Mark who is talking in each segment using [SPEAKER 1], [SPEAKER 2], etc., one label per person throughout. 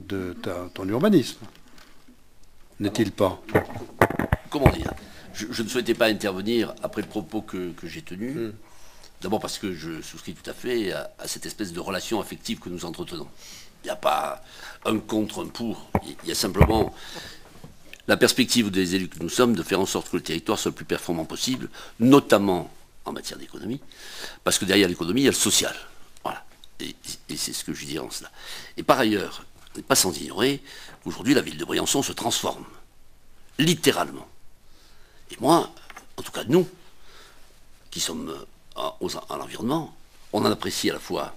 [SPEAKER 1] de ton urbanisme, n'est-il pas?
[SPEAKER 2] Comment dire? Je ne souhaitais pas intervenir après le propos que j'ai tenu. D'abord parce que je souscris tout à fait à cette espèce de relation affective que nous entretenons. Il n'y a pas un contre, un pour. Il y a simplement la perspective des élus que nous sommes de faire en sorte que le territoire soit le plus performant possible, notamment en matière d'économie, parce que derrière l'économie, il y a le social. Voilà. Et c'est ce que je dis en cela. Et par ailleurs, pas sans ignorer qu'aujourd'hui, la ville de Briançon se transforme, littéralement. Et moi, en tout cas nous, qui sommes à l'environnement, on en apprécie à la fois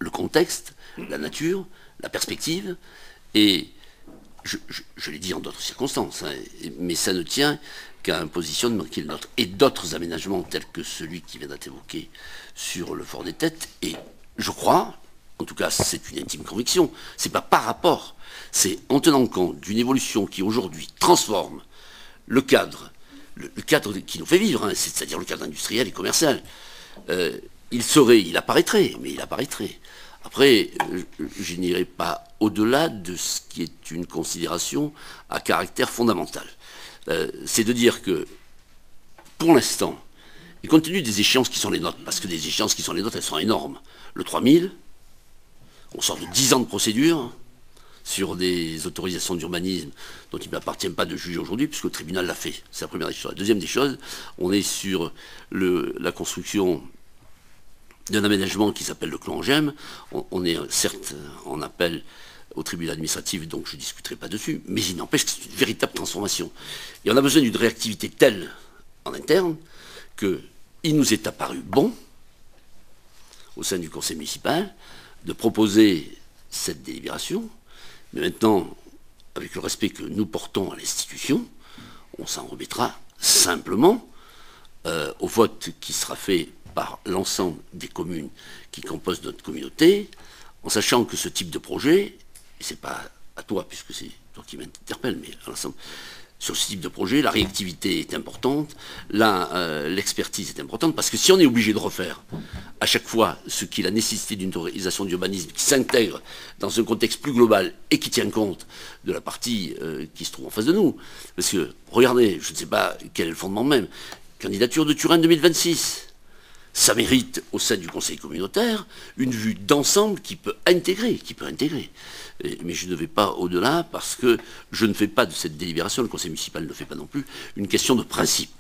[SPEAKER 2] le contexte, la nature, la perspective, et je l'ai dit en d'autres circonstances, hein, mais ça ne tient qu'à un positionnement qui est le nôtre. Et d'autres aménagements tels que celui qui vient d'être évoqué sur le Fort des Têtes, et je crois, en tout cas c'est une intime conviction, c'est pas par rapport, c'est en tenant compte d'une évolution qui aujourd'hui transforme le cadre qui nous fait vivre, hein, c'est-à-dire le cadre industriel et commercial. Il apparaîtrait, mais il apparaîtrait. Après, je n'irai pas au-delà de ce qui est une considération à caractère fondamental. C'est de dire que, pour l'instant, et compte tenu des échéances qui sont les nôtres, parce que des échéances qui sont les nôtres, elles sont énormes. Le 3000, on sort de 10 ans de procédure sur des autorisations d'urbanisme dont il ne m'appartient pas de juger aujourd'hui, puisque le tribunal l'a fait. C'est la première des choses. La deuxième des choses, on est sur la construction d'un aménagement qui s'appelle le Clos Angem. On est certes en appel au tribunal administratif, donc je ne discuterai pas dessus, mais il n'empêche que c'est une véritable transformation. Et on a besoin d'une réactivité telle en interne qu'il nous est apparu bon, au sein du conseil municipal, de proposer cette délibération. Mais maintenant, avec le respect que nous portons à l'institution, on s'en remettra simplement au vote qui sera fait par l'ensemble des communes qui composent notre communauté, en sachant que ce type de projet, et c'est pas à toi puisque c'est toi qui m'interpelle, mais à l'ensemble, sur ce type de projet, la réactivité est importante, l'expertise est importante, parce que si on est obligé de refaire à chaque fois ce qui est la nécessité d'une autorisation d'urbanisme qui s'intègre dans un contexte plus global et qui tient compte de la partie qui se trouve en face de nous, parce que, regardez, je ne sais pas quel est le fondement même, candidature de Turin 2026, ça mérite au sein du conseil communautaire une vue d'ensemble qui peut intégrer. Mais je ne vais pas au-delà parce que je ne fais pas de cette délibération, le conseil municipal ne le fait pas non plus, une question de principe.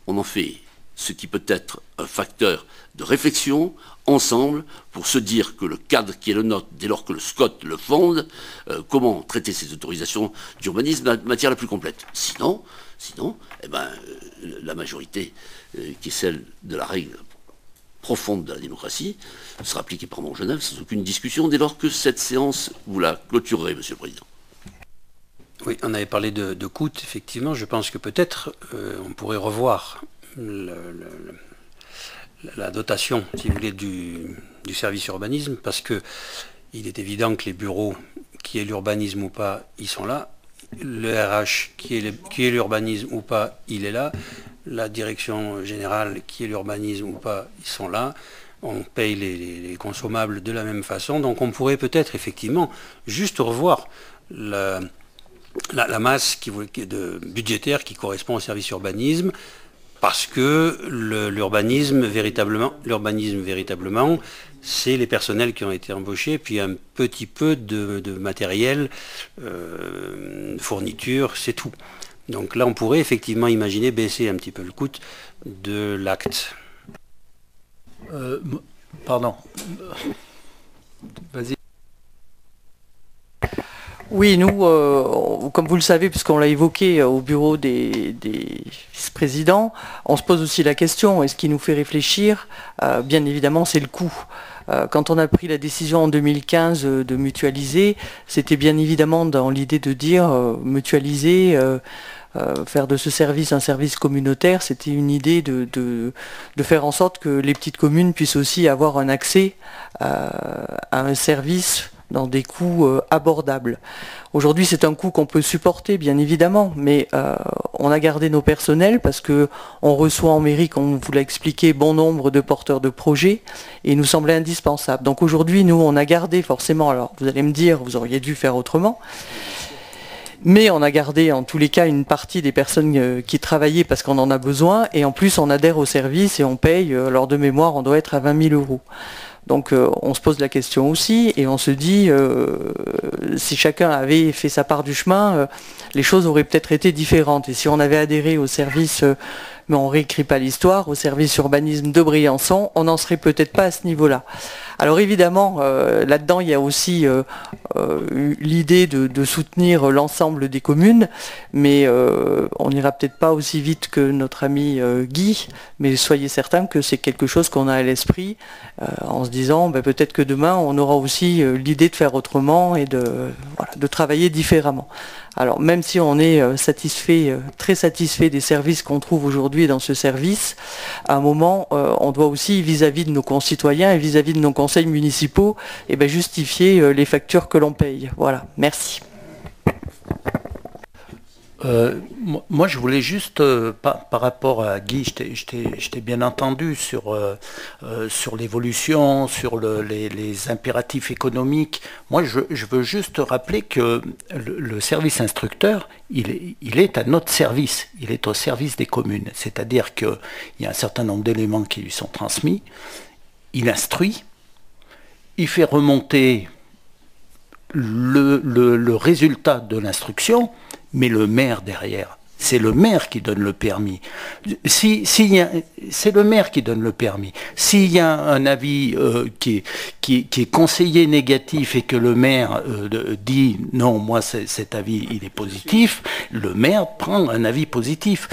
[SPEAKER 2] On en fait ce qui peut être un facteur de réflexion ensemble pour se dire que le cadre qui est le nôtre, dès lors que le SCOT le fonde, comment traiter ces autorisations d'urbanisme de la matière la plus complète. Sinon, la majorité qui est celle de la règle profonde de la démocratie sera appliquée par Montgenèvre sans aucune discussion dès lors que cette séance vous la clôturerez, Monsieur le Président.
[SPEAKER 3] Oui, on avait parlé de coûts, effectivement. Je pense que peut-être on pourrait revoir la dotation, si vous voulez, du service urbanisme, parce que il est évident que les bureaux, qui est l'urbanisme ou pas, ils sont là. Le RH, qui est l'urbanisme ou pas, il est là. La direction générale, qui est l'urbanisme ou pas, ils sont là. On paye les consommables de la même façon. Donc on pourrait peut-être effectivement juste revoir la masse budgétaire qui correspond au service urbanisme, parce que l'urbanisme véritablement, c'est les personnels qui ont été embauchés, puis un petit peu de matériel, fourniture, c'est tout. Donc là, on pourrait effectivement imaginer baisser un petit peu le coût de l'acte.
[SPEAKER 4] Pardon. Vas-y.
[SPEAKER 5] Oui, nous, comme vous le savez, puisqu'on l'a évoqué au bureau des vice-présidents, on se pose aussi la question, et ce qui nous fait réfléchir, bien évidemment, c'est le coût. Quand on a pris la décision en 2015 de mutualiser, c'était bien évidemment dans l'idée de dire mutualiser, faire de ce service un service communautaire, c'était une idée de faire en sorte que les petites communes puissent aussi avoir un accès à un service dans des coûts abordables. Aujourd'hui, c'est un coût qu'on peut supporter, bien évidemment, mais on a gardé nos personnels parce que on reçoit en mairie, comme on vous l'a expliqué, bon nombre de porteurs de projets et il nous semblait indispensable. Donc aujourd'hui, nous, on a gardé forcément, alors vous allez me dire, vous auriez dû faire autrement, mais on a gardé en tous les cas une partie des personnes qui travaillaient parce qu'on en a besoin et en plus on adhère au service et on paye, lors de mémoire, on doit être à 20 000 €. Donc on se pose la question aussi et on se dit si chacun avait fait sa part du chemin, les choses auraient peut-être été différentes. Et si on avait adhéré au service, mais on ne réécrit pas l'histoire, au service urbanisme de Briançon, on n'en serait peut-être pas à ce niveau-là. Alors évidemment, là-dedans, il y a aussi l'idée de soutenir l'ensemble des communes, mais on n'ira peut-être pas aussi vite que notre ami Guy, mais soyez certains que c'est quelque chose qu'on a à l'esprit, en se disant peut-être que demain, on aura aussi l'idée de faire autrement et de travailler différemment. Alors même si on est très satisfait des services qu'on trouve aujourd'hui dans ce service, à un moment, on doit aussi, vis-à-vis de nos concitoyens et vis-à-vis de nos conseils municipaux, justifier les factures que l'on paye. Voilà, merci.
[SPEAKER 4] Moi, je voulais juste, par rapport à Guy, je t'ai bien entendu sur l'évolution, sur les impératifs économiques. Moi, je veux juste rappeler que le service instructeur, il est à notre service, il est au service des communes. C'est-à-dire qu'il y a un certain nombre d'éléments qui lui sont transmis, il instruit, il fait remonter le résultat de l'instruction, mais le maire derrière, c'est le maire qui donne le permis. C'est le maire qui donne le permis. S'il y a un avis qui est conseillé négatif et que le maire dit non, moi cet avis il est positif, le maire prend un avis positif.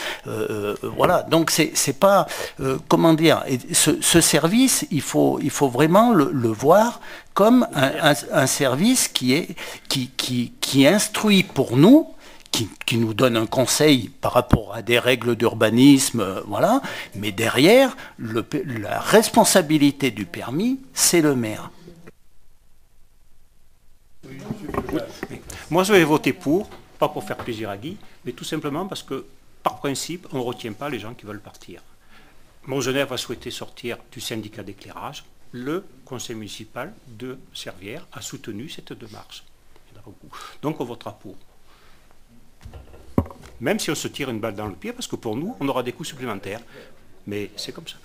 [SPEAKER 4] Voilà, donc c'est pas comment dire. Et ce service, il faut vraiment le voir comme un service qui instruit pour nous. Qui nous donne un conseil par rapport à des règles d'urbanisme, voilà. Mais derrière, la responsabilité du permis, c'est le maire.
[SPEAKER 3] Moi, je vais voter pour, pas pour faire plaisir à Guy, mais tout simplement parce que, par principe, on ne retient pas les gens qui veulent partir. Montgenèvre a souhaité sortir du syndicat d'éclairage. Le conseil municipal de Servières a soutenu cette démarche. Donc, on votera pour. Même si on se tire une balle dans le pied, parce que pour nous, on aura des coûts supplémentaires. Mais c'est comme ça.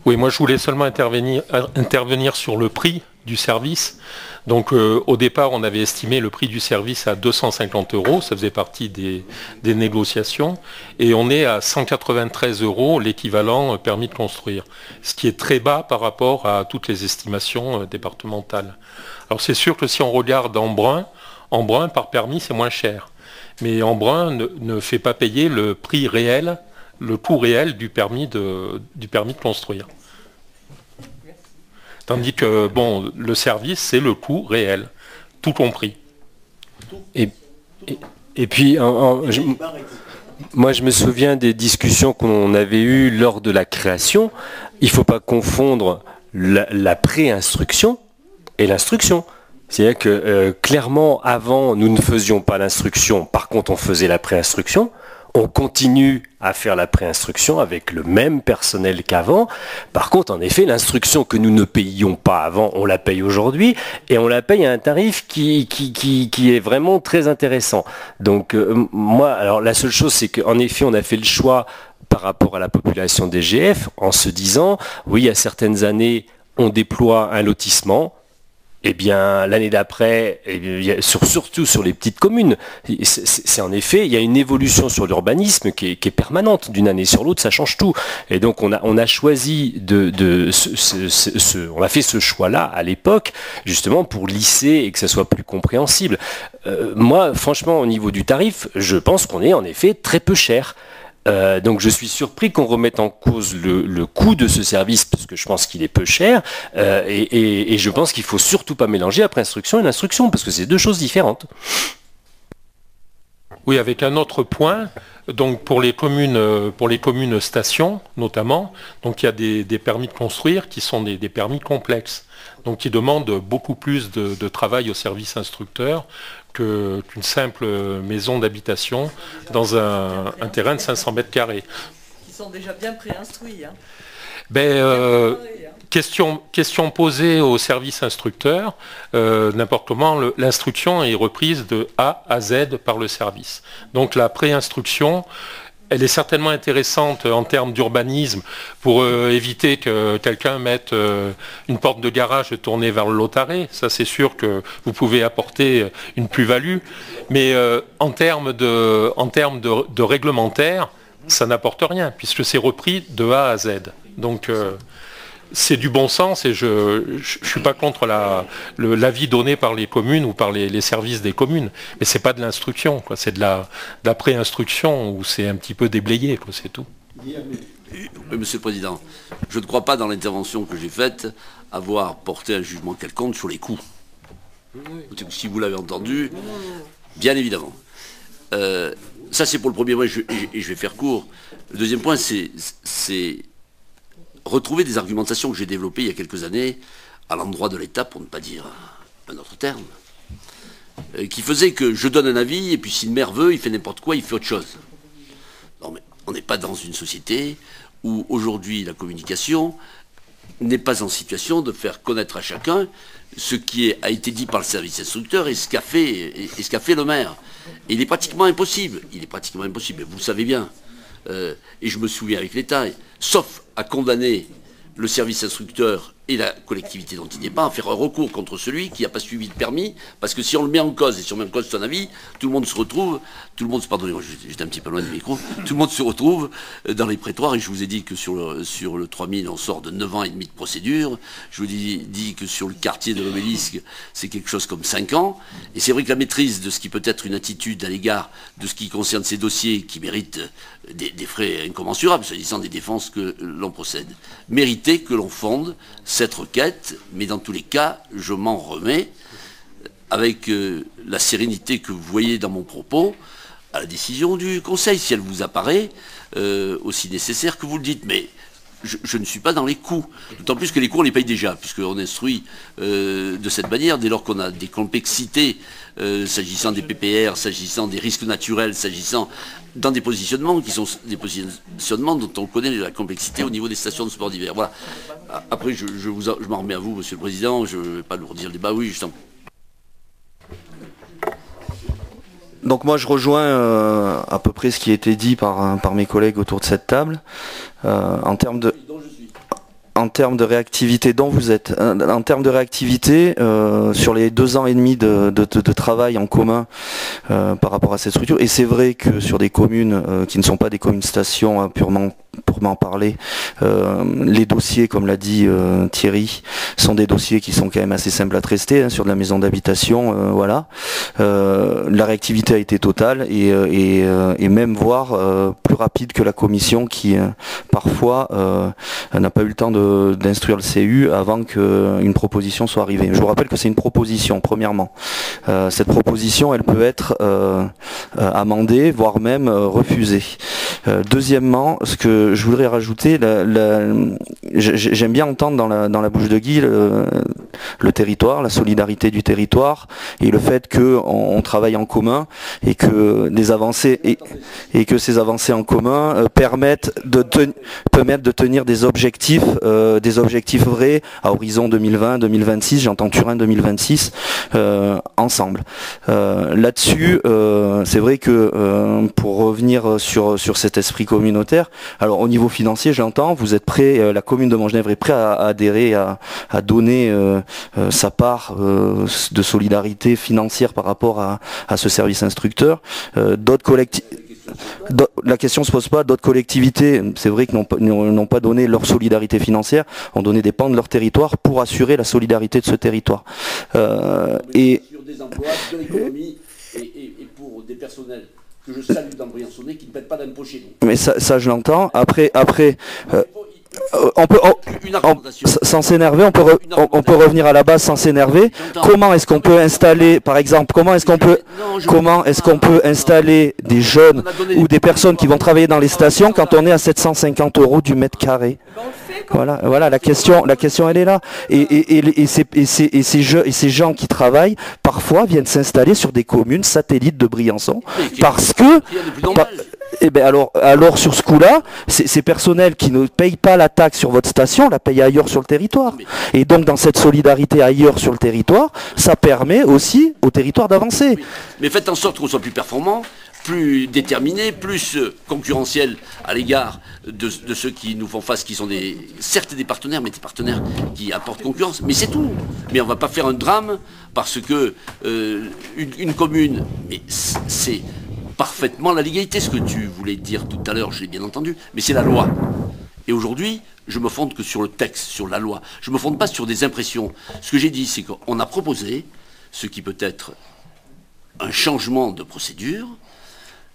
[SPEAKER 6] Oui, moi je voulais seulement intervenir sur le prix du service. Donc au départ, on avait estimé le prix du service à 250 €, ça faisait partie des négociations, et on est à 193 € l'équivalent permis de construire, ce qui est très bas par rapport à toutes les estimations départementales. Alors c'est sûr que si on regarde Embrun par permis c'est moins cher. Mais Embrun ne fait pas payer le prix réel, le coût réel du permis de construire. Tandis que bon, le service, c'est le coût réel, tout compris.
[SPEAKER 7] Et puis, moi je me souviens des discussions qu'on avait eues lors de la création. Il ne faut pas confondre la pré-instruction et l'instruction. C'est-à-dire que clairement, avant, nous ne faisions pas l'instruction, par contre on faisait la préinstruction. On continue à faire la préinstruction avec le même personnel qu'avant. Par contre, en effet, l'instruction que nous ne payions pas avant, on la paye aujourd'hui, et on la paye à un tarif qui est vraiment très intéressant. Donc moi, alors la seule chose, c'est qu'en effet, on a fait le choix par rapport à la population DGF, en se disant, oui, à certaines années, on déploie un lotissement. Eh bien, l'année d'après, surtout sur les petites communes, c'est en effet, il y a une évolution sur l'urbanisme qui est permanente. D'une année sur l'autre, ça change tout. Et donc, on a choisi on a fait ce choix-là à l'époque, justement pour lisser et que ça soit plus compréhensible. Moi, franchement, au niveau du tarif, je pense qu'on est en effet très peu cher. Donc je suis surpris qu'on remette en cause le coût de ce service parce que je pense qu'il est peu cher et je pense qu'il ne faut surtout pas mélanger la préinstruction et l'instruction parce que c'est deux choses différentes.
[SPEAKER 6] Oui, avec un autre point. Donc pour les communes stations notamment, donc il y a des permis de construire qui sont des permis complexes, donc qui demandent beaucoup plus de travail au service instructeur qu'une simple maison d'habitation dans un terrain de 500 mètres carrés.
[SPEAKER 5] Qui sont déjà bien préinstruits. Hein.
[SPEAKER 6] Question posée au service instructeur, n'importe comment, l'instruction est reprise de A à Z par le service. Donc la préinstruction, elle est certainement intéressante en termes d'urbanisme pour éviter que quelqu'un mette une porte de garage tournée vers le Lotaré. Ça, c'est sûr que vous pouvez apporter une plus-value. Mais en termes de réglementaire, ça n'apporte rien, puisque c'est repris de A à Z. Donc c'est du bon sens et je ne suis pas contre l'avis donné par les communes ou par les services des communes. Mais ce n'est pas de l'instruction, c'est de la pré-instruction où c'est un petit peu déblayé, c'est tout.
[SPEAKER 2] Oui, Monsieur le Président, je ne crois pas dans l'intervention que j'ai faite avoir porté un jugement quelconque sur les coûts. Si vous l'avez entendu, bien évidemment. Ça c'est pour le premier point et je vais faire court. Le deuxième point, c'est retrouver des argumentations que j'ai développées il y a quelques années à l'endroit de l'État, pour ne pas dire un autre terme, qui faisait que je donne un avis et puis si le maire veut, il fait n'importe quoi, il fait autre chose. Non mais on n'est pas dans une société où aujourd'hui la communication n'est pas en situation de faire connaître à chacun ce qui a été dit par le service instructeur et ce qu'a fait le maire. Et il est pratiquement impossible, et vous le savez bien, et je me souviens avec l'État, sauf à condamner le service instructeur et la collectivité dont il n'est pas, à faire un recours contre celui qui n'a pas suivi le permis, parce que si on le met en cause, et si on met en cause son avis, tout le monde se retrouve, pardonnez-moi, j'étais un petit peu loin du micro, tout le monde se retrouve dans les prétoires, et je vous ai dit que sur le 3000, on sort de 9 ans et demi de procédure, je vous ai dit que sur le quartier de l'Obélisque, c'est quelque chose comme 5 ans, et c'est vrai que la maîtrise de ce qui peut être une attitude à l'égard de ce qui concerne ces dossiers qui méritent des frais incommensurables, s'agissant des défenses que l'on procède, méritait que l'on fonde cette requête, mais dans tous les cas, je m'en remets avec la sérénité que vous voyez dans mon propos à la décision du Conseil, si elle vous apparaît aussi nécessaire que vous le dites. Mais je ne suis pas dans les coûts, d'autant plus que les coûts on les paye déjà, puisqu'on instruit de cette manière, dès lors qu'on a des complexités s'agissant des PPR, s'agissant des risques naturels, s'agissant dans des positionnements qui sont des positionnements dont on connaît la complexité au niveau des stations de sport d'hiver. Voilà. Après, je m'en remets à vous, Monsieur le Président, je ne vais pas lourdir le débat, oui, justement.
[SPEAKER 8] Donc moi je rejoins à peu près ce qui a été dit par mes collègues autour de cette table. En termes de réactivité dont vous êtes, en termes de réactivité, sur les 2 ans et demi de travail en commun par rapport à cette structure, et c'est vrai que sur des communes qui ne sont pas des communes stations purement parler, les dossiers, comme l'a dit Thierry, sont des dossiers qui sont quand même assez simples à traiter, sur de la maison d'habitation, voilà. La réactivité a été totale et même voire plus rapide que la commission qui parfois n'a pas eu le temps d'instruire le CU avant qu'une proposition soit arrivée. Je vous rappelle que c'est une proposition, premièrement. Cette proposition, elle peut être amendée, voire même refusée. Deuxièmement, ce que je voudrais rajouter, j'aime bien entendre dans la bouche de Guy le territoire, la solidarité du territoire et le fait qu'on travaille en commun et que des avancées et que ces avancées en commun permettent de tenir des objectifs vrais à horizon 2020-2026, j'entends Turin 2026, ensemble. Là-dessus, c'est vrai que pour revenir sur cet esprit communautaire, alors au niveau financier, j'entends, vous êtes prêt, la commune de Montgenèvre est prête à adhérer, à donner sa part de solidarité financière par rapport à ce service instructeur. D'autres collectivités, la question se pose pas, d'autres collectivités, c'est vrai que n'ont pas donné leur solidarité financière, ont donné des pans de leur territoire pour assurer la solidarité de ce territoire. Et
[SPEAKER 2] sur des emplois, de l'économie et pour des personnels que je salue dans Briançonnet qui ne paient pas d'impôts chez nous.
[SPEAKER 8] Mais ça je l'entends. Après on peut,
[SPEAKER 2] Une argumentation.
[SPEAKER 8] sans s'énerver, on peut revenir à la base sans s'énerver. Comment est-ce qu'on peut installer, par exemple, comment est-ce qu'on peut installer des jeunes ou des personnes qui vont travailler dans les stations quand on est à 750 € du mètre carré? Voilà, la question elle est là. Et ces gens qui travaillent parfois viennent s'installer sur des communes satellites de Briançon parce que alors sur ce coup-là, ces personnels qui ne payent pas la taxe sur votre station la payent ailleurs sur le territoire. Et donc dans cette solidarité ailleurs sur le territoire, ça permet aussi au territoire d'avancer.
[SPEAKER 2] Mais faites en sorte qu'on soit plus performant, plus déterminé, plus concurrentiel à l'égard de ceux qui nous font face, qui sont certes des partenaires, mais des partenaires qui apportent concurrence. Mais c'est tout. Mais on ne va pas faire un drame parce que une commune, mais c'est parfaitement la légalité, ce que tu voulais dire tout à l'heure, je l'ai bien entendu, mais c'est la loi. Et aujourd'hui, je me fonde que sur le texte, sur la loi. Je ne me fonde pas sur des impressions. Ce que j'ai dit, c'est qu'on a proposé ce qui peut être un changement de procédure.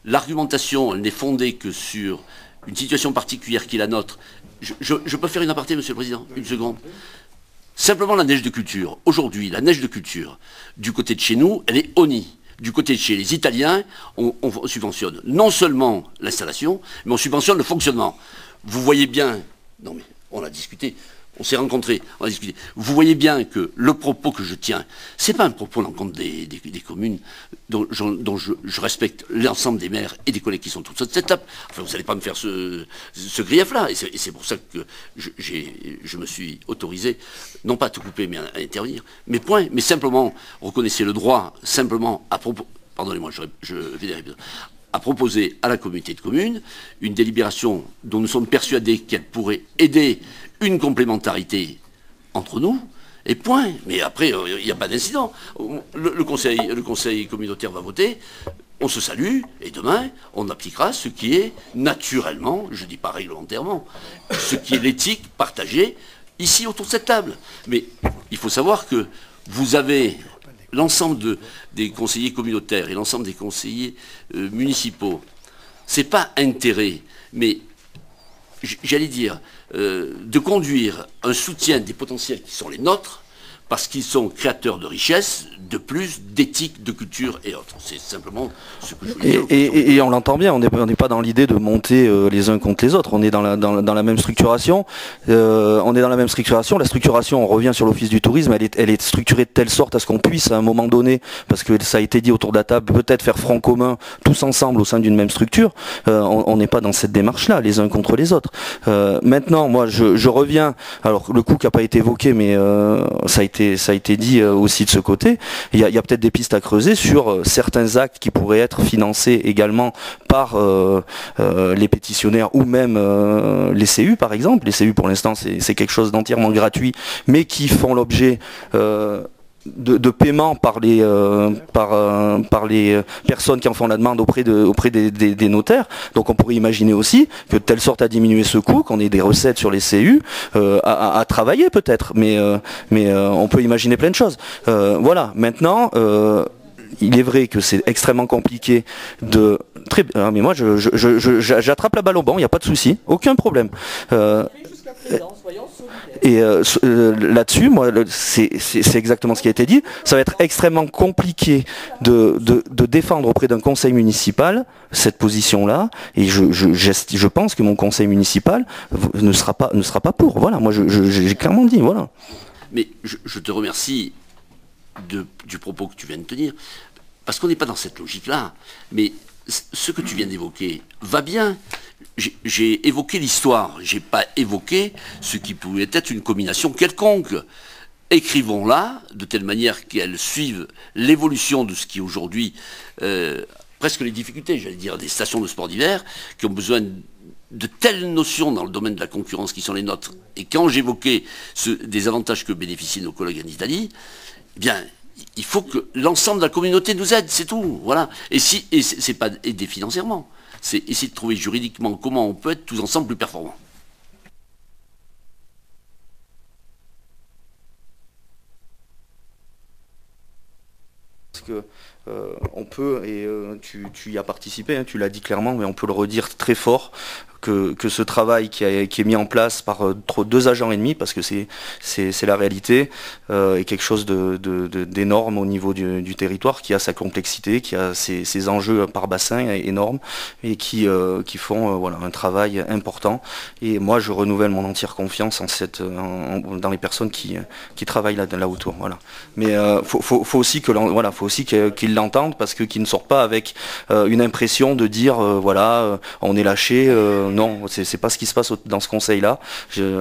[SPEAKER 2] L'argumentation, elle n'est fondée que sur une situation particulière qui est la nôtre. Je peux faire une aparté, Monsieur le Président, une seconde. Simplement la neige de culture. Aujourd'hui, la neige de culture, du côté de chez nous, elle est honnie. Du côté de chez les Italiens, on subventionne non seulement l'installation, mais on subventionne le fonctionnement. Vous voyez bien, non mais on a discuté, on s'est rencontrés, on a discuté. Vous voyez bien que le propos que je tiens, c'est pas un propos à l'encontre des communes dont je respecte l'ensemble des maires et des collègues qui sont tous sur cette table. Enfin, vous n'allez pas me faire ce grief-là. Et c'est pour ça que je me suis autorisé, non pas à te couper, mais à intervenir. Mais point, mais simplement, reconnaissez le droit, simplement, à propos, pardonnez-moi, je vais des à proposer à la communauté de communes une délibération dont nous sommes persuadés qu'elle pourrait aider une complémentarité entre nous, et point. Mais après, il n'y a pas d'incident. Le conseil communautaire va voter, on se salue, et demain, on appliquera ce qui est naturellement, je ne dis pas réglementairement, ce qui est l'éthique partagée ici autour de cette table. Mais il faut savoir que vous avez l'ensemble des conseillers communautaires et l'ensemble des conseillers municipaux. C'est pas intérêt, mais j'allais dire, de conduire un soutien des potentiels qui sont les nôtres, parce qu'ils sont créateurs de richesses, de plus, d'éthique, de culture et autres. C'est simplement ce que je voulais dire.
[SPEAKER 8] Et on l'entend bien, on n'est pas dans l'idée de monter les uns contre les autres, on est dans la même structuration. La structuration, on revient sur l'office du tourisme, elle est structurée de telle sorte à ce qu'on puisse à un moment donné, parce que ça a été dit autour de la table, peut-être faire front commun tous ensemble au sein d'une même structure. On n'est pas dans cette démarche-là, les uns contre les autres. Maintenant, moi, je reviens, alors le coup qui n'a pas été évoqué, mais ça a été dit aussi de ce côté. Il y a peut-être des pistes à creuser sur certains actes qui pourraient être financés également par les pétitionnaires ou même les CU par exemple. Les CU pour l'instant c'est quelque chose d'entièrement gratuit, mais qui font l'objet de paiement par les personnes qui en font la demande auprès des notaires. Donc on pourrait imaginer aussi que de telle sorte à diminuer ce coût, qu'on ait des recettes sur les CU à travailler peut-être, mais on peut imaginer plein de choses. Voilà, maintenant il est vrai que c'est extrêmement compliqué de... mais moi j'attrape la balle au banc, il n'y a pas de souci, aucun problème. Et là-dessus, moi, c'est exactement ce qui a été dit. Ça va être extrêmement compliqué de défendre auprès d'un conseil municipal cette position-là. Et je pense que mon conseil municipal ne sera pas pour. Voilà, moi, j'ai clairement dit. Voilà.
[SPEAKER 2] Mais je te remercie du propos que tu viens de tenir, parce qu'on n'est pas dans cette logique-là. Mais ce que tu viens d'évoquer va bien. J'ai évoqué l'histoire, j'ai pas évoqué ce qui pouvait être une combination quelconque. Écrivons-la de telle manière qu'elle suive l'évolution de ce qui aujourd'hui, presque les difficultés, j'allais dire, des stations de sport d'hiver, qui ont besoin de telles notions dans le domaine de la concurrence qui sont les nôtres. Et quand j'évoquais des avantages que bénéficient nos collègues en Italie, eh bien, il faut que l'ensemble de la communauté nous aide, c'est tout. Voilà. Et c'est pas aider financièrement. C'est essayer de trouver juridiquement comment on peut être tous ensemble plus performants.
[SPEAKER 8] Parce que on peut, et tu y as participé, hein, tu l'as dit clairement, mais on peut le redire très fort, que ce travail qui est mis en place par 2 agents et demi, parce que c'est la réalité, est quelque chose d'énorme au niveau du territoire, qui a sa complexité, qui a ses enjeux par bassin énormes, et qui font voilà, un travail important. Et moi, je renouvelle mon entière confiance dans les personnes qui travaillent là autour. Voilà. Mais faut aussi qu'ils l'entendent, parce qu'ils ne sortent pas avec une impression de dire voilà, on est lâché. Non, c'est pas ce qui se passe dans ce conseil-là.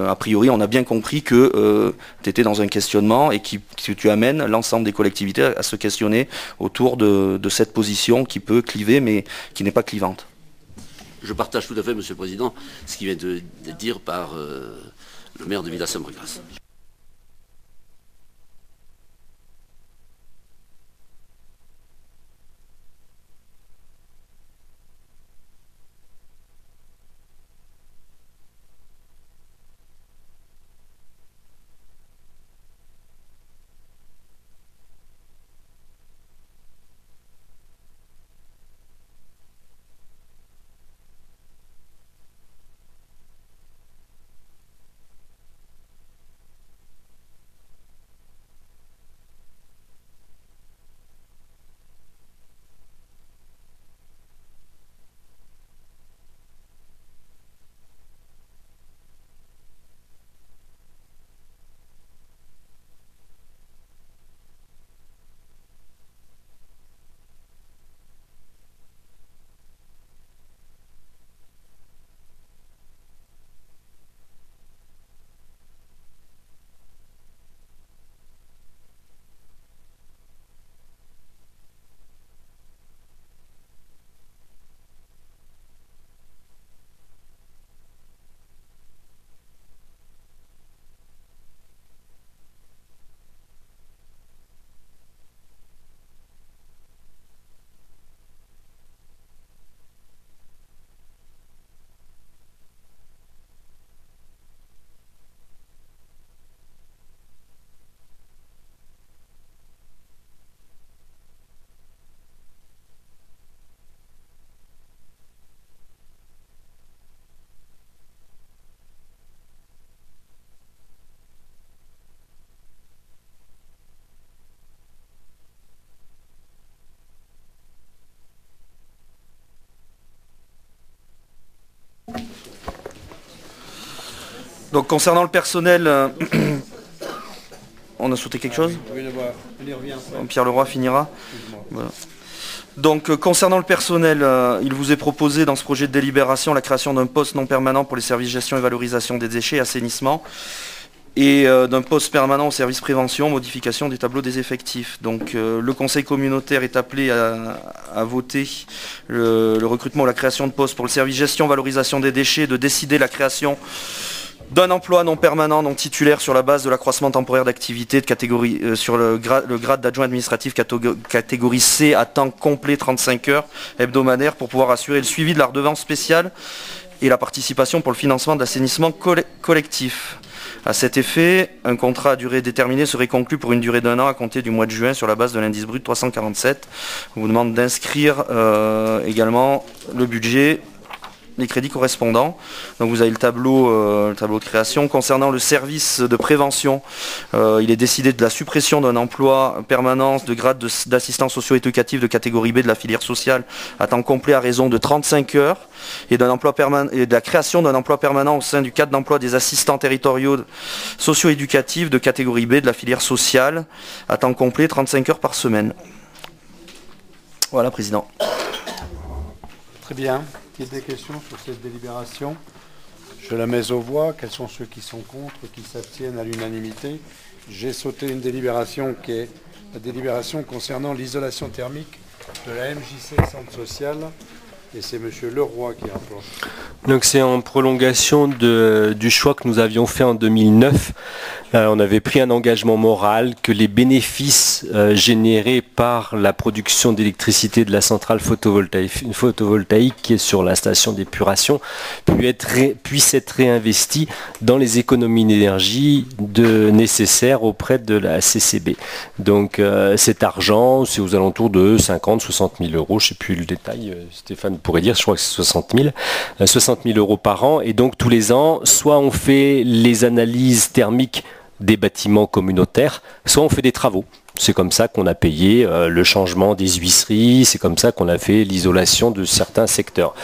[SPEAKER 8] A priori, on a bien compris que tu étais dans un questionnement et que tu amènes l'ensemble des collectivités à se questionner autour de cette position qui peut cliver, mais qui n'est pas clivante.
[SPEAKER 2] Je partage tout à fait, Monsieur le Président, ce qui vient d'être dit par le maire de Villas-Saint-Brégas.
[SPEAKER 8] Donc concernant le personnel, on a sauté quelque chose? Pierre Leroy finira. Voilà. Donc concernant le personnel, il vous est proposé dans ce projet de délibération la création d'un poste non permanent pour les services gestion et valorisation des déchets et assainissement, et d'un poste permanent au service prévention, modification des tableaux des effectifs. Donc le conseil communautaire est appelé à voter le recrutement ou la création de postes pour le service gestion valorisation des déchets, de décider la création d'un emploi non permanent, non titulaire, sur la base de l'accroissement temporaire d'activité de catégorie sur le grade d'adjoint administratif catégorie C à temps complet 35 heures hebdomadaires, pour pouvoir assurer le suivi de la redevance spéciale et la participation pour le financement de l'assainissement collectif. À cet effet, un contrat à durée déterminée serait conclu pour une durée d'1 an à compter du mois de juin sur la base de l'indice brut 347. On vous demande d'inscrire également le budget, les crédits correspondants. Donc vous avez le tableau de création. Concernant le service de prévention, il est décidé de la suppression d'un emploi permanent de grade d'assistant socio-éducatif de catégorie B de la filière sociale à temps complet à raison de 35 heures et de la création d'un emploi permanent au sein du cadre d'emploi des assistants territoriaux socio-éducatifs de catégorie B de la filière sociale à temps complet 35 heures par semaine. Voilà, Président.
[SPEAKER 1] Très bien. Il y a des questions sur cette délibération? Je la mets aux voix. Quels sont ceux qui sont contre, qui s'abstiennent à l'unanimité? J'ai sauté une délibération qui est la délibération concernant l'isolation thermique de la MJC Centre Social. Et c'est M. Leroy qui rapporte.
[SPEAKER 7] Donc c'est en prolongation du choix que nous avions fait en 2009. On avait pris un engagement moral que les bénéfices générés par la production d'électricité de la centrale photovoltaïque qui est sur la station d'épuration puissent être réinvestis dans les économies d'énergie nécessaires auprès de la CCB. Donc cet argent, c'est aux alentours de 50-60 000 euros, je ne sais plus le détail, Stéphane pourrait dire, je crois que c'est 60 000 euros par an. Et donc tous les ans, soit on fait les analyses thermiques des bâtiments communautaires, soit on fait des travaux. C'est comme ça qu'on a payé le changement des huisseries, c'est comme ça qu'on a fait l'isolation de certains secteurs.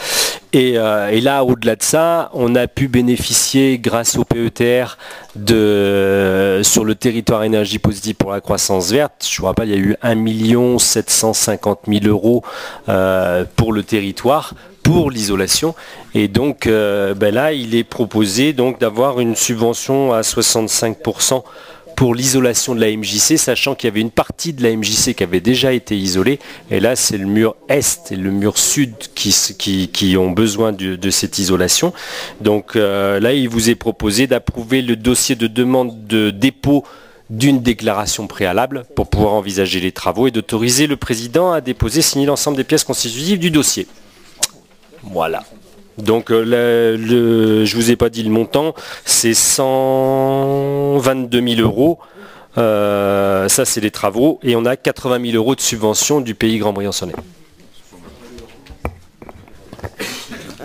[SPEAKER 7] Et là, au-delà de ça, on a pu bénéficier, grâce au PETR, sur le territoire énergie positive pour la croissance verte, je vous rappelle, il y a eu 1 750 000 euros pour le territoire, pour l'isolation. Et donc là, il est proposé donc d'avoir une subvention à 65% pour l'isolation de la MJC, sachant qu'il y avait une partie de la MJC qui avait déjà été isolée. Et là, c'est le mur est et le mur sud qui ont besoin de cette isolation. Donc là, il vous est proposé d'approuver le dossier de demande de dépôt d'une déclaration préalable pour pouvoir envisager les travaux et d'autoriser le président à déposer, signer l'ensemble des pièces constitutives du dossier. Voilà. Donc je vous ai pas dit le montant, c'est 122 000 euros. Ça, c'est les travaux. Et on a 80 000 euros de subvention du pays Grand-Briançonnais.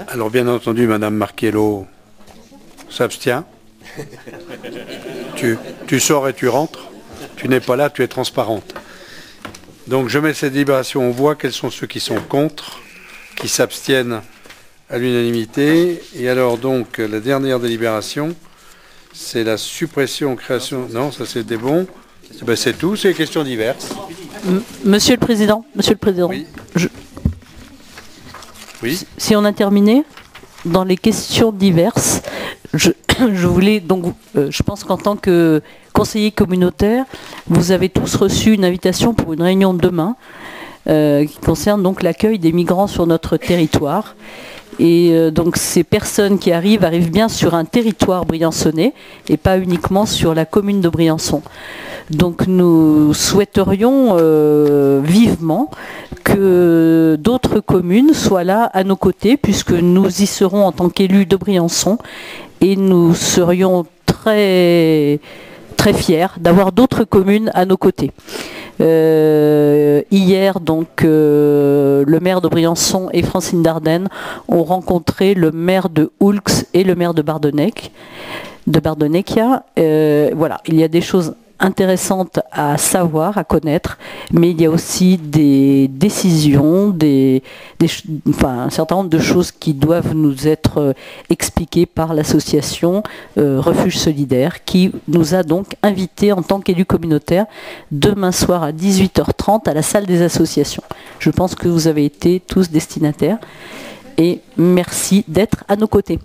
[SPEAKER 1] Alors, bien entendu, Madame Marchiello s'abstient. Tu sors et tu rentres. Tu n'es pas là, tu es transparente. Donc, je mets cette délibération. On voit quels sont ceux qui sont contre, qui s'abstiennent à l'unanimité. Et alors donc la dernière délibération, c'est la suppression, création. Non, ça c'était bon. Ben, c'est tout, c'est les questions diverses.
[SPEAKER 9] Monsieur le Président,
[SPEAKER 1] Oui. Oui.
[SPEAKER 9] Si on a terminé dans les questions diverses, je voulais donc, je pense qu'en tant que conseiller communautaire, vous avez tous reçu une invitation pour une réunion demain qui concerne donc l'accueil des migrants sur notre territoire. Et donc ces personnes qui arrivent bien sur un territoire briançonnais et pas uniquement sur la commune de Briançon. Donc nous souhaiterions vivement que d'autres communes soient là à nos côtés, puisque nous y serons en tant qu'élus de Briançon, et nous serions très, très fiers d'avoir d'autres communes à nos côtés. Hier, donc, le maire de Briançon et Francine Dardenne ont rencontré le maire de Oulx et le maire de Bardonecchia. Voilà, il y a des choses intéressantes à savoir, à connaître, mais il y a aussi des décisions, un certain nombre de choses qui doivent nous être expliquées par l'association Refuge Solidaire, qui nous a donc invités en tant qu'élus communautaires demain soir à 18h30 à la salle des associations. Je pense que vous avez été tous destinataires et merci d'être à nos côtés.